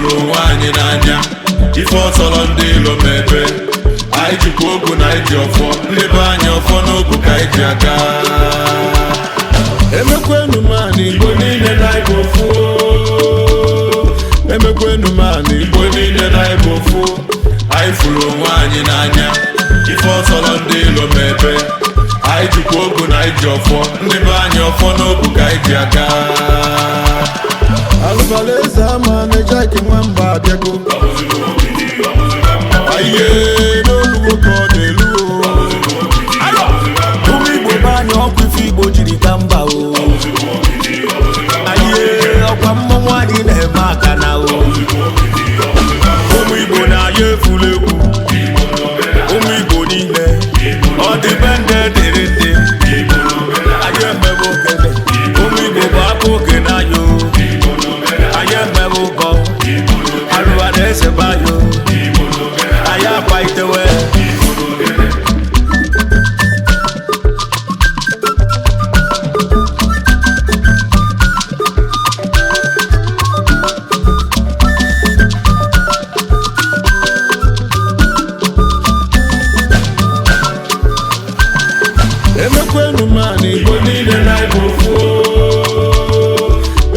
furu onwe anyị n'anya ife ọtọrọ ndị ilo mebe anyị jikwa ogu na iji ọfọ ndị be anyị ọfọ n'ogu ka anyị ji aga emekwenu mani Igbo niile na Igbo ofu emekwenu mani Igbo niile na Igbo ofu anyị furu onwe anyị n'anya ife ọtọrọ ndị ilo mebe anyị jikwa ogu na iji ọfọ ndị be anyị ọfọ n'ogu ka anyị ji aga alụbaleze ama na-eje ike nwamba abịago aye n'oluwo ka ọ na-elu ụmụ Igbo be anyị ọkwa ife Igbo jiri ka mba o aye ọkwa mmọnwụ anyị na-eme aka na o ụmụ Igbo na-aya efula egwu ụmụ Igbo niile ọ dị be ndị dịrị ndị anyị emebe okene ụmụ Igbo bụ aka oge n'anya o anyị emebe ụkọ alụwa na-ese bayo anyị akwa itewe emekwenu mani Igbo niile na Igbo ofu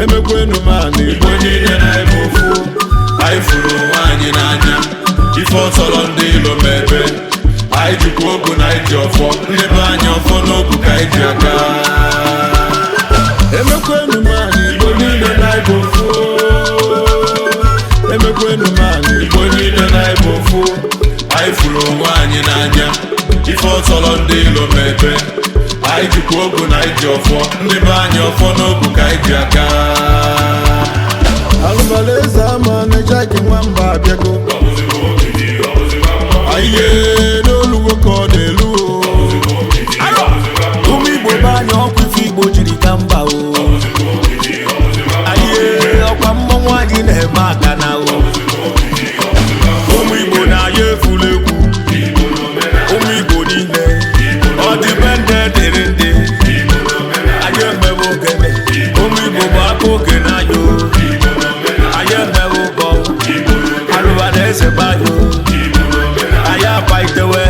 emekwenu mani Igbo niile na Igbo ofu anyị furu onwe anyị n'anya ife ọtọrọ ndị ilo mebe anyị jikwa ogu na iji ọfọ ndị be anyị ọfọ n'ogu ka anyị ji aga emekwenu mani Igbo niile na Igbo ofu emekwenu mani Igbo niile na Igbo ofu anyị furu onwe anyị n'anya ife ọtọrọ ndị ilo mebe anyị jikwa ogu na iji ọfọ ndị be anyị ọfọ n'ogu ka anyị ji aga alụbaleze ama na-eje ike nwamba abịago aye n'oluwo ka ọ na-elu ụmụ Igbo be anyị ọkwa ife Igbo jiri ka mba o aye ọkwa mmọnwụ anyị na-eme aka na o ụmụ Igbo na-aya efula egwu ụmụ Igbo niile ọ dị be ndị dịrị ndị anyị emebe okene ụmụ Igbo bụ aka oge n'anya o anyị emebe ụkọ alụwa na-ese bayo anyị akwa itewe